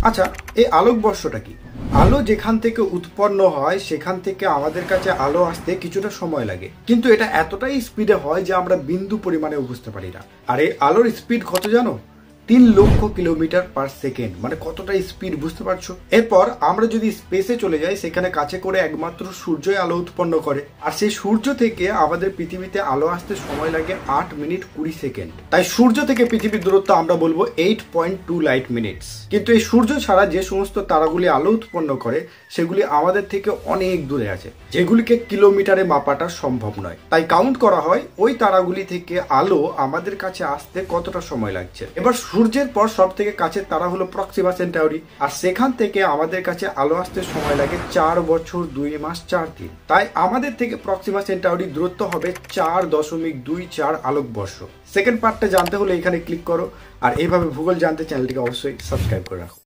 আচ্ছা, এই আলোকবর্ষটা কি? আলো যেখান থেকে উৎপন্ন হয় সেখান থেকে আমাদের কাছে আলো আসতে কিছুটা সময় লাগে, কিন্তু এটা এতটাই স্পিডে হয় যে আমরা বিন্দু পরিমাণে বুঝতে পারি না। আর এই আলোর স্পিড কত জানো? 3,00,000 কিলোমিটার পার সেকেন্ড। মানে কতটা স্পিড বুঝতে পারছো? এরপর আমরা যদি স্পেসে চলে যাই, সেখানে কাছে করে একমাত্র সূর্যই আলো উৎপন্ন করে, আর সেই সূর্য থেকে আমাদের পৃথিবীতে আলো আসতে সময় লাগে 8 মিনিট 20 সেকেন্ড। তাই সূর্য থেকে পৃথিবীর দূরত্ব আমরা বলবো 8.2 লাইট মিনিটস। কিন্তু এই সূর্য ছাড়া যে সমস্ত তারাগুলি আলো উৎপন্ন করে সেগুলি আমাদের থেকে অনেক দূরে আছে, যেগুলিকে কিলোমিটারে মাপাটা সম্ভব নয়। তাই কাউন্ট করা হয় ওই তারাগুলি থেকে আলো আমাদের কাছে আসতে কতটা সময় লাগছে। এবার সূর্যের পর সব থেকে কাছের তারা হলো প্রক্সিমা সেন্টাউরি, আর সেখান থেকে আমাদের কাছে আলো আসতে সময় লাগে 4 বছর 2 মাস 4 দিন। তাই আমাদের থেকে প্রক্সিমা সেন্টাউরি দূরত্ব হবে 4.24 আলোকবর্ষ। সেকেন্ড পার্টটা জানতে হলে এখানে ক্লিক করো, আর এইভাবে ভূগোল জানতে চ্যানেলটিকে অবশ্যই সাবস্ক্রাইব করে রাখো।